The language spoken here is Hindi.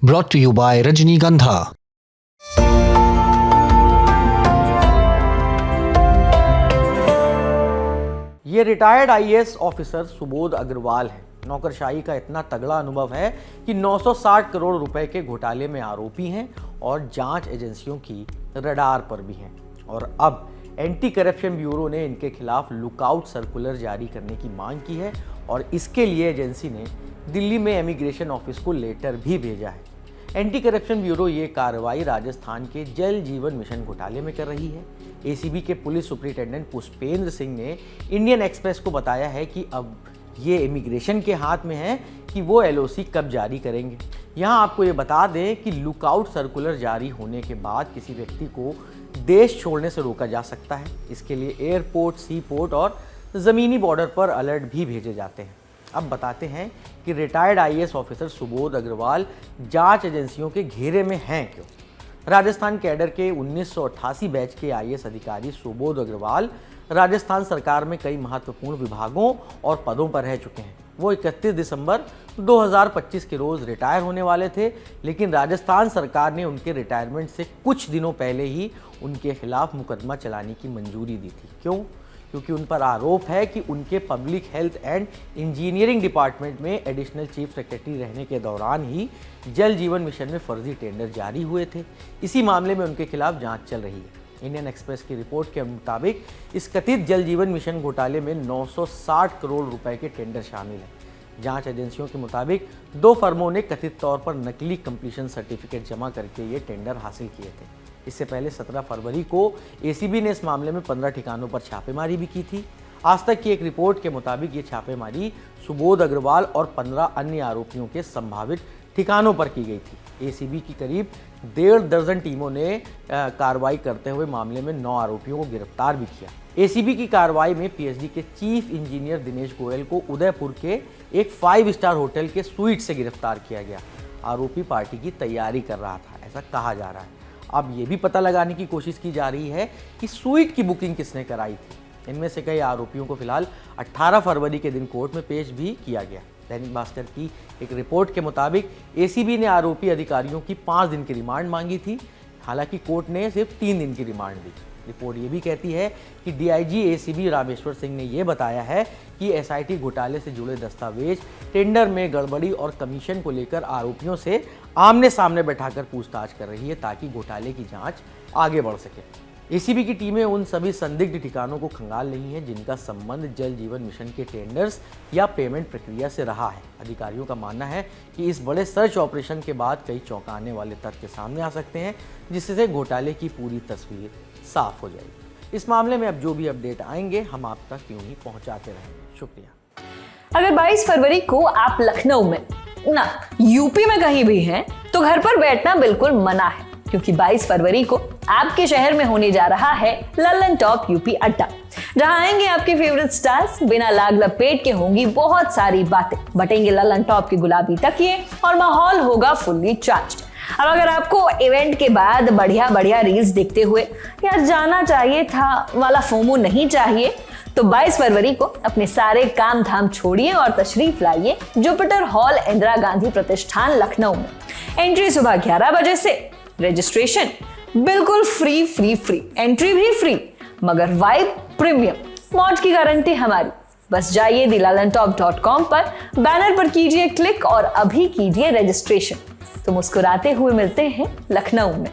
brought to you by Rajnigandha. ये retired IAS officer Subodh Agrawal है। नौकरशाही का इतना तगड़ा अनुभव है कि 960 करोड़ रुपए के घोटाले में आरोपी हैं और जांच एजेंसियों की रडार पर भी हैं। और अब एंटी करप्शन ब्यूरो ने इनके खिलाफ लुकआउट सर्कुलर जारी करने की मांग की है और इसके लिए एजेंसी ने दिल्ली में इमिग्रेशन ऑफिस को लेटर भी भेजा है। एंटी करप्शन ब्यूरो ये कार्रवाई राजस्थान के जल जीवन मिशन घोटाले में कर रही है। एसीबी के पुलिस सुपरिटेंडेंट पुष्पेंद्र सिंह ने इंडियन एक्सप्रेस को बताया है कि अब ये इमिग्रेशन के हाथ में है कि वो एलओसी कब जारी करेंगे। यहाँ आपको ये बता दें कि लुकआउट सर्कुलर जारी होने के बाद किसी व्यक्ति को देश छोड़ने से रोका जा सकता है। इसके लिए एयरपोर्ट, सी पोर्ट और ज़मीनी बॉर्डर पर अलर्ट भी भेजे जाते हैं। अब बताते हैं कि retired IAS officer Subodh Agrawal जांच एजेंसियों के घेरे में हैं क्यों। राजस्थान कैडर के 1988 बैच के आईएएस अधिकारी सुबोध अग्रवाल राजस्थान सरकार में कई महत्वपूर्ण विभागों और पदों पर रह चुके हैं। वो 31 दिसंबर 2025 के रोज़ रिटायर होने वाले थे, लेकिन राजस्थान सरकार ने उनके रिटायरमेंट से कुछ दिनों पहले ही उनके खिलाफ मुकदमा चलाने की मंजूरी दी थी। क्यों? क्योंकि उन पर आरोप है कि उनके public health and engineering department में एडिशनल चीफ सेक्रेटरी रहने के दौरान ही जल जीवन मिशन में फर्जी टेंडर जारी हुए थे। इसी मामले में उनके खिलाफ जांच चल रही है। इंडियन एक्सप्रेस की रिपोर्ट के मुताबिक इस कथित जल जीवन मिशन घोटाले में 960 करोड़ रुपए के टेंडर शामिल हैं। जांच एजेंसियों के मुताबिक 2 फर्मों ने कथित तौर पर नकली कंप्लीशन सर्टिफिकेट जमा करके ये टेंडर हासिल किए थे। इससे पहले 17 फरवरी को एसीबी ने इस मामले में 15 ठिकानों पर छापेमारी भी की थी। आज तक की एक रिपोर्ट के मुताबिक ये छापेमारी सुबोध अग्रवाल और 15 अन्य आरोपियों के संभावित ठिकानों पर की गई थी। एसीबी की करीब 1.5 दर्जन टीमों ने कार्रवाई करते हुए मामले में 9 आरोपियों को गिरफ्तार भी किया। एसीबी की कार्रवाई में पीएचडी के चीफ इंजीनियर दिनेश गोयल को उदयपुर के एक 5 स्टार होटल के स्वीट से गिरफ्तार किया गया। आरोपी पार्टी की तैयारी कर रहा था, ऐसा कहा जा रहा है। अब ये भी पता लगाने की कोशिश की जा रही है कि स्वीट की बुकिंग किसने कराई थी। इनमें से कई आरोपियों को फिलहाल 18 फरवरी के दिन कोर्ट में पेश भी किया गया। दैनिक भास्कर की एक रिपोर्ट के मुताबिक एसीबी ने आरोपी अधिकारियों की 5 दिन की रिमांड मांगी थी। हालांकि कोर्ट ने सिर्फ 3 दिन की रिमांड दी। रिपोर्ट ये भी कहती है कि डीआईजी एसीबी रामेश्वर सिंह ने यह बताया है कि एसआईटी घोटाले से जुड़े दस्तावेज, टेंडर में गड़बड़ी और कमीशन को लेकर आरोपियों से आमने सामने बैठाकर पूछताछ कर रही है ताकि घोटाले की जांच आगे बढ़ सके। एसीबी की टीमें उन सभी संदिग्ध ठिकानों को खंगाल रही हैं जिनका संबंध जल जीवन मिशन के टेंडर्स या पेमेंट प्रक्रिया से रहा है। अधिकारियों का मानना है कि इस बड़े सर्च ऑपरेशन के बाद कई चौंकाने वाले तथ्य सामने आ सकते हैं, जिससे घोटाले की पूरी तस्वीर साफ हो जाएगी। इस मामले में अब जो भी अपडेट आएंगे हम आप तक यूं ही पहुंचाते रहेंगे। शुक्रिया। अगर 22 फरवरी को आप लखनऊ में ना यूपी में कहीं भी हैं तो घर पर बैठना बिल्कुल मना है, क्योंकि 22 फरवरी को आपके शहर में होने जा रहा है लल्लन टॉप यूपी अड्डा, जहां आएंगे आपके फेवरेट स्टार्स। बिना लाग लपेट के होंगी बहुत सारी बातें, बटेंगे लल्लन टॉप के गुलाबी तकिए और माहौल होगा फुल्ली चार्ज्ड। अब अगर आपको इवेंट के बाद बढ़िया बढ़िया रील्स देखते हुए यार जाना चाहिए था वाला फोमो नहीं चाहिए, तो 22 फरवरी को अपने सारे काम धाम छोड़िए और तशरीफ लाइए जुपिटर हॉल, इंदिरा गांधी प्रतिष्ठान, लखनऊ में। एंट्री सुबह 11 बजे से, रजिस्ट्रेशन बिल्कुल फ्री, एंट्री भी फ्री, मगर वाइब प्रीमियम, मौज की गारंटी हमारी। बस जाइए thelalantop.com पर, बैनर पर कीजिए क्लिक और अभी कीजिए रजिस्ट्रेशन। तो मुस्कुराते हुए मिलते हैं लखनऊ में।